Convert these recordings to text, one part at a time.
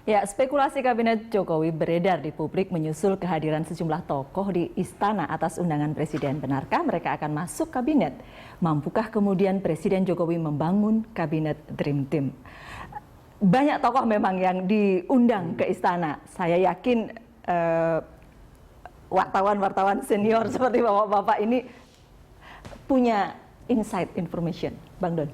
Ya, spekulasi kabinet Jokowi beredar di publik menyusul kehadiran sejumlah tokoh di istana atas undangan presiden. Benarkah mereka akan masuk kabinet? Mampukah kemudian Presiden Jokowi membangun kabinet Dream Team? Banyak tokoh memang yang diundang ke istana. Saya yakin wartawan-wartawan senior seperti bapak-bapak ini punya inside information. Bang Don.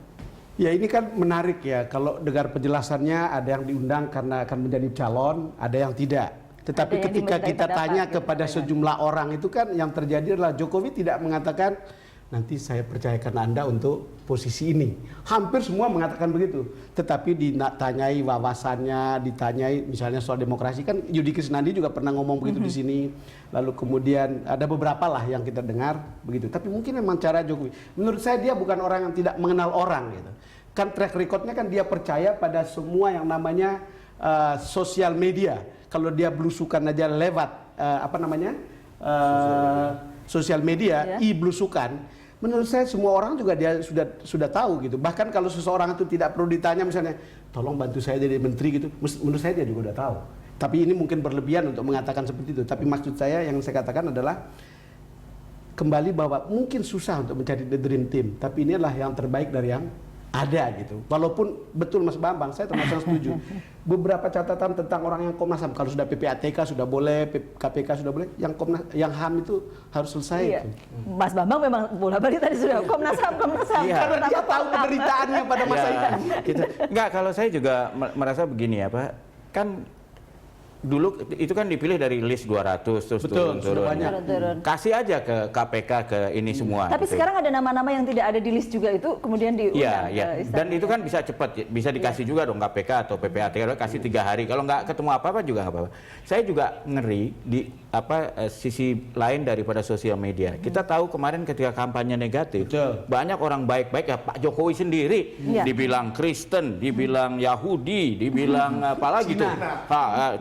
Ya, ini kan menarik ya, kalau dengar penjelasannya ada yang diundang karena akan menjadi calon, ada yang tidak. Tetapi ketika kita tanya kepada sejumlah orang itu kan yang terjadi adalah Jokowi tidak mengatakan nanti saya percayakan Anda untuk posisi ini. Hampir semua mengatakan begitu. Tetapi ditanyai wawasannya, ditanyai misalnya soal demokrasi, kan Yudi Krisnandi juga pernah ngomong begitu di sini. Lalu kemudian ada beberapa lah yang kita dengar begitu. Tapi mungkin memang cara Jokowi. Menurut saya dia bukan orang yang tidak mengenal orang gitu. Kan track recordnya kan dia percaya pada semua yang namanya sosial media. Kalau dia belusukan aja lewat sosial media, i-belusukan. Menurut saya semua orang juga dia sudah tahu gitu. Bahkan kalau seseorang itu tidak perlu ditanya misalnya, tolong bantu saya jadi menteri gitu. Menurut saya dia juga udah tahu. Tapi ini mungkin berlebihan untuk mengatakan seperti itu. Tapi maksud saya yang saya katakan adalah kembali bahwa mungkin susah untuk mencari the dream team. Tapi ini adalah yang terbaik dari yang ada gitu. Walaupun betul Mas Bambang, saya termasuk setuju. Beberapa catatan tentang orang yang Komnas HAM, kalau sudah PPATK sudah boleh, KPK sudah boleh, yang HAM itu harus selesai. Iya. Mas Bambang memang bola-balik tadi sudah Komnas HAM. Iya. Karena dia tahu penderitaannya pada masa itu. Enggak, kalau saya juga merasa begini ya Pak, kan dulu itu kan dipilih dari list 200 terus turun. Kasih aja ke KPK ke ini semua. Tapi gitu. Sekarang ada nama-nama yang tidak ada di list juga itu kemudian diundang. Iya. Dan itu kan bisa cepat, bisa dikasih juga dong KPK atau PPATK, kasih 3 hari. Kalau nggak ketemu apa-apa juga nggak apa-apa. Saya juga ngeri di sisi lain daripada sosial media. Kita tahu kemarin ketika kampanye negatif, banyak orang baik-baik ya Pak Jokowi sendiri dibilang Kristen, dibilang Yahudi, dibilang apalagi tuh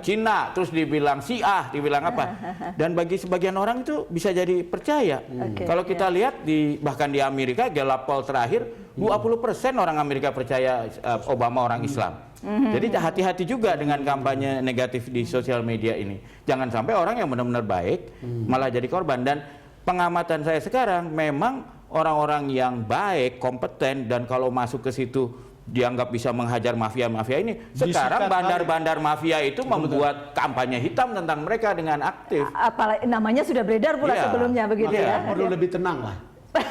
Cina, terus dibilang Syiah, dibilang apa. Dan bagi sebagian orang itu bisa jadi percaya. Kalau kita lihat bahkan di Amerika, Gallup poll terakhir 20% orang Amerika percaya Obama orang Islam. Jadi hati-hati juga dengan kampanye negatif di sosial media ini. Jangan sampai orang yang benar-benar baik malah jadi korban. Dan pengamatan saya sekarang memang orang-orang yang baik, kompeten, dan kalau masuk ke situ dianggap bisa menghajar mafia-mafia ini. Sekarang bandar-bandar mafia itu membuat kampanye hitam tentang mereka dengan aktif. Apalagi namanya sudah beredar pula sebelumnya begitu ya. Perlu lebih tenang lah.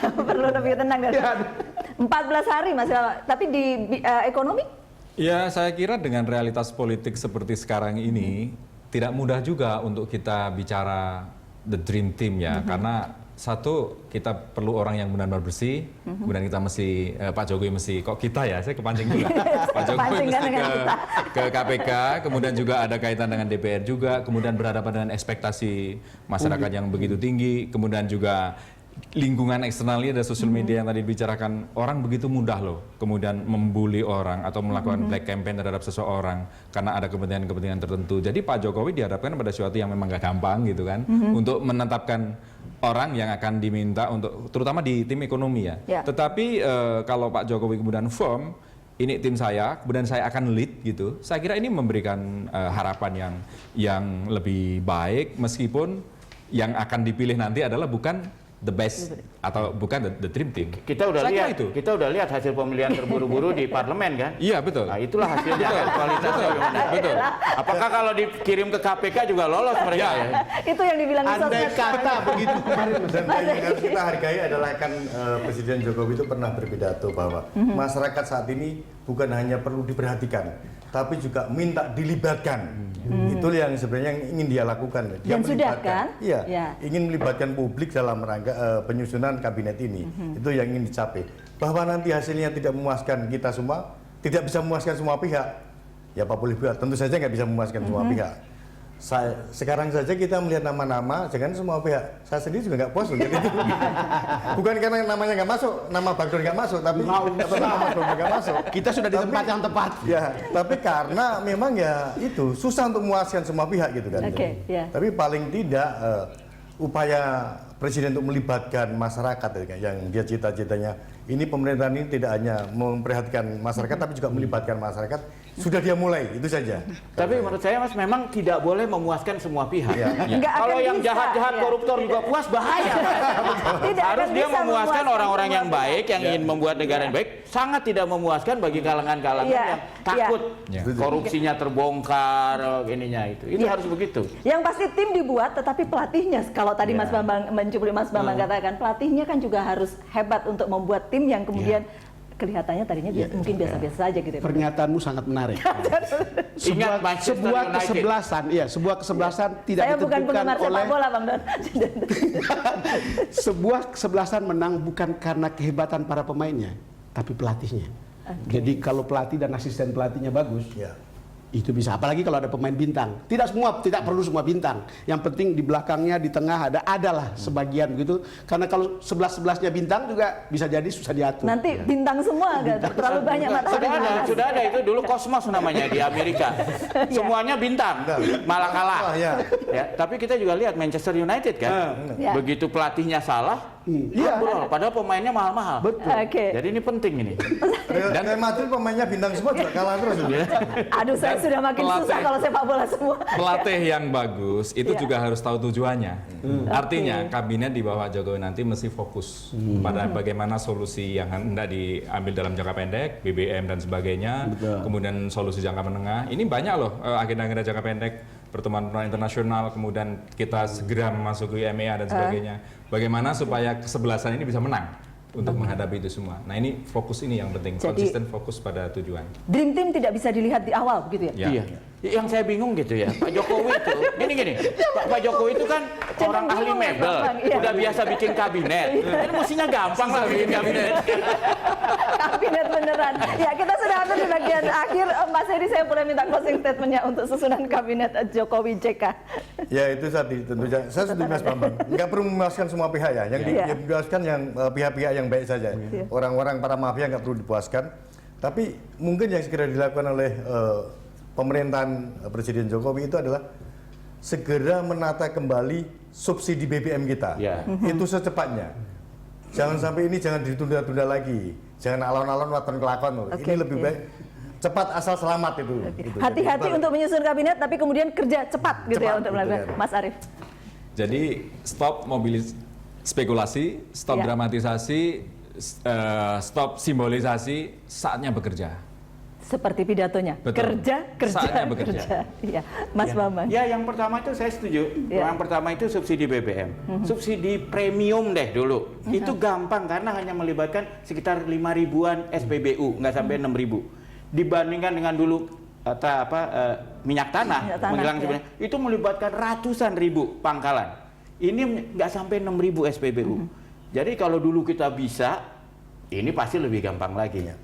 Perlu lebih tenang. 14 hari Mas. Tapi di ekonomi? Ya, saya kira dengan realitas politik seperti sekarang ini tidak mudah juga untuk kita bicara the dream team ya, karena satu, kita perlu orang yang benar-benar bersih, kemudian kita mesti, Pak Jokowi mesti, kok kita ya, saya kepancing juga, Pak Jokowi mesti ke KPK, kemudian juga ada kaitan dengan DPR juga, kemudian berhadapan dengan ekspektasi masyarakat yang begitu tinggi, kemudian juga lingkungan eksternalnya ada sosial media yang tadi dibicarakan, orang begitu mudah loh kemudian membuli orang atau melakukan black campaign terhadap seseorang karena ada kepentingan-kepentingan tertentu. Jadi Pak Jokowi dihadapkan pada sesuatu yang memang gak gampang gitu kan, untuk menetapkan orang yang akan diminta untuk, terutama di tim ekonomi ya. Tetapi kalau Pak Jokowi kemudian firm, ini tim saya, kemudian saya akan lead gitu, saya kira ini memberikan harapan yang lebih baik, meskipun yang akan dipilih nanti adalah bukan the best atau bukan the dream team. Kita udah lihat hasil pemilihan terburu-buru di parlemen kan? Iya, betul. Nah, itulah hasilnya. Kualitasnya betul. Apakah kalau dikirim ke KPK juga lolos mereka ya? Itu yang dibilang andai kata begitu kemarin. Dan yang harus kita hargai adalah kan Presiden Jokowi itu pernah berpidato bahwa masyarakat saat ini bukan hanya perlu diperhatikan, tapi juga minta dilibatkan. Itu yang sebenarnya ingin dia lakukan. Dia dan sudah kan? Iya, ingin melibatkan publik dalam rangka penyusunan kabinet ini. Itu yang ingin dicapai. Bahwa nanti hasilnya tidak memuaskan kita semua, tidak bisa memuaskan semua pihak, ya Pak Boleh buat, tentu saja nggak bisa memuaskan semua pihak. Sekarang saja kita melihat nama-nama, jangan semua pihak. Saya sendiri juga nggak puas untuk itu. Bukan karena namanya nggak masuk, nama Bagdon nggak masuk, tapi nama nggak masuk. Kita sudah di tempat yang tepat. Ya, tapi karena memang ya itu susah untuk memuaskan semua pihak gitu kan. Tapi paling tidak upaya Presiden untuk melibatkan masyarakat yang dia cita-citanya. Ini pemerintahan ini tidak hanya memperhatikan masyarakat, tapi juga melibatkan masyarakat. sudah dia mulai, itu saja. Tapi menurut saya Mas memang tidak boleh memuaskan semua pihak. Ya. Nggak akan Kalau yang bisa, jahat-jahat ya. koruptor juga puas bahaya. Tidak Harus akan dia bisa memuaskan orang-orang yang semua baik, yang ingin membuat negara yang baik, sangat tidak memuaskan bagi kalangan-kalangan Iya, yang takut iya. korupsinya terbongkar, ininya itu. Itu Iya. harus begitu. Yang pasti tim dibuat, tetapi pelatihnya, kalau tadi Mas Bambang mencuplik Mas Bambang katakan, pelatihnya kan juga harus hebat untuk membuat tim yang kemudian kelihatannya tadinya mungkin biasa-biasa saja gitu. Ya. Pernyataanmu sangat menarik. Ingat Manchester sebuah United. kesebelasan, iya, sebuah kesebelasan tidak Saya bukan ditentukan penggemar oleh sepak bola, Bang Don. sebuah kesebelasan menang bukan karena kehebatan para pemainnya, tapi pelatihnya. Jadi kalau pelatih dan asisten pelatihnya bagus, Ya. itu bisa. Apalagi kalau ada pemain bintang. Tidak perlu semua bintang. Yang penting di belakangnya, di tengah adalah sebagian begitu. Karena kalau 11-11-nya bintang juga bisa jadi susah diatur. Nanti bintang semua, terlalu banyak matahari. Sudah ada itu dulu Cosmos namanya di Amerika. Semuanya bintang, malah kalah. Oh, ya. Ya, tapi kita juga lihat Manchester United kan, Ya. begitu pelatihnya salah, bro, padahal pemainnya mahal-mahal. Betul. Oke. Jadi ini penting ini. Dan Madrid pemainnya bintang semua juga kalah terus. Aduh, saya sudah makin susah pelatih- kalau sepak bola semua. Pelatih yang bagus itu Iya. juga harus tahu tujuannya. Artinya kabinet di bawah Jokowi nanti mesti fokus pada bagaimana solusi yang hendak diambil dalam jangka pendek, BBM dan sebagainya, kemudian solusi jangka menengah. Ini banyak loh agenda-agenda jangka pendek, pertemuan internasional, kemudian kita segera memasuki MEA dan sebagainya. Bagaimana supaya kesebelasan ini bisa menang untuk menghadapi itu semua. Nah ini fokus ini yang penting, Jadi- konsisten fokus pada tujuan. Dream Team tidak bisa dilihat di awal, begitu ya? Ya. Iya. Yang saya bingung gitu ya, Pak Jokowi itu, gini, Pak Jokowi itu kan orang ahli bingung, Mas mebel, Bambang, iya. udah biasa bikin kabinet. Ini mestinya gampang lah bikin kabinet. Kabinet beneran. Ya, kita sudah hampir di bagian akhir. Mas Hedi, saya boleh minta closing statement-nya untuk susunan kabinet Jokowi JK. Ya itu tadi tentu saja. Saya setuju Mas Bambang. Nggak perlu memuaskan semua pihak ya. Yang Iya. dipuaskan yang pihak-pihak yang baik saja. Orang-orang para mafia nggak perlu dipuaskan. Tapi mungkin yang segera dilakukan oleh pemerintahan Presiden Jokowi itu adalah segera menata kembali subsidi BBM kita. Ya. Itu secepatnya. Jangan sampai ini jangan ditunda-tunda lagi. Jangan alon-alon waton kelakon. Oke, Ini lebih oke. baik cepat asal selamat itu. Gitu. Hati-hati Jadi, untuk menyusun kabinet, tapi kemudian kerja cepat gitu ya Cepat, untuk betul, melakukan. ya. Mas Arief. Jadi stop spekulasi, stop Ya. dramatisasi, stop simbolisasi, saatnya bekerja. Seperti pidatonya. Betul. Kerja. Saatnya bekerja. Iya. Mas Bambang. Ya, yang pertama itu saya setuju. Ya. Yang pertama itu subsidi BBM. Subsidi premium deh dulu. Itu gampang karena hanya melibatkan sekitar 5.000-an SPBU, nggak sampai 6.000. Dibandingkan dengan dulu minyak tanah, Minyak tanah, menghilang ya. sebenarnya, itu melibatkan ratusan ribu pangkalan. Ini nggak sampai 6.000 SPBU. Jadi kalau dulu kita bisa, ini pasti lebih gampang lagi. Ya.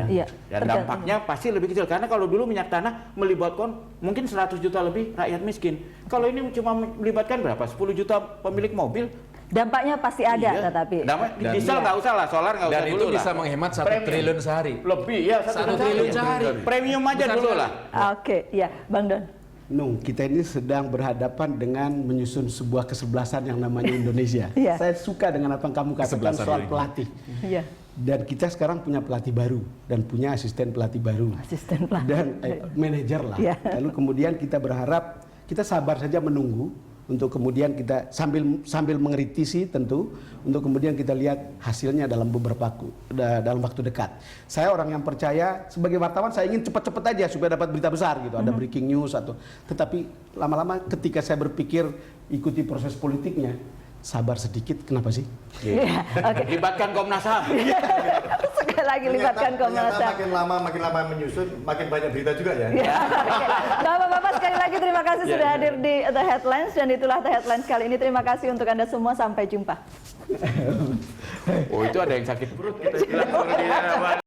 Iya, Dan tergantung. dampaknya pasti lebih kecil karena kalau dulu minyak tanah melibatkan mungkin 100 juta lebih rakyat miskin. Kalau ini cuma melibatkan berapa? 10 juta pemilik mobil. Dampaknya pasti ada, Iya. tetapi Diesel nggak usah lah, solar nggak usah Dan dulu itu lah. bisa menghemat 1 Premium. triliun sehari. Lebih ya 1 triliun sehari. Premium aja Besar dulu sekali. lah. Oke, ya, Bang Don. Kita ini sedang berhadapan dengan menyusun sebuah kesebelasan yang namanya Indonesia. Iya. Saya suka dengan apa yang kamu katakan Kesebelasan soal ini. pelatih. Iya. Dan kita sekarang punya pelatih baru dan punya asisten pelatih baru Asisten pelatih. dan manajer lah. Iya. Lalu kemudian kita berharap kita sabar saja menunggu untuk kemudian kita sambil mengkritisi tentu untuk kemudian kita lihat hasilnya dalam dalam waktu dekat. Saya orang yang percaya sebagai wartawan saya ingin cepat-cepat aja supaya dapat berita besar gitu, ada breaking news atau tetapi lama-lama ketika saya berpikir ikuti proses politiknya, sabar sedikit, kenapa sih? Iya. Oke. Libatkan Komnas HAM. Sekali lagi libatkan Komnas ternyata HAM. makin lama menyusun, makin banyak berita juga ya. Ya. Oke. Bapak-bapak sekali lagi terima kasih sudah hadir di The Headlines dan itulah The Headlines kali ini. Terima kasih untuk Anda semua, sampai jumpa. Oh itu ada yang sakit perut kita bilang.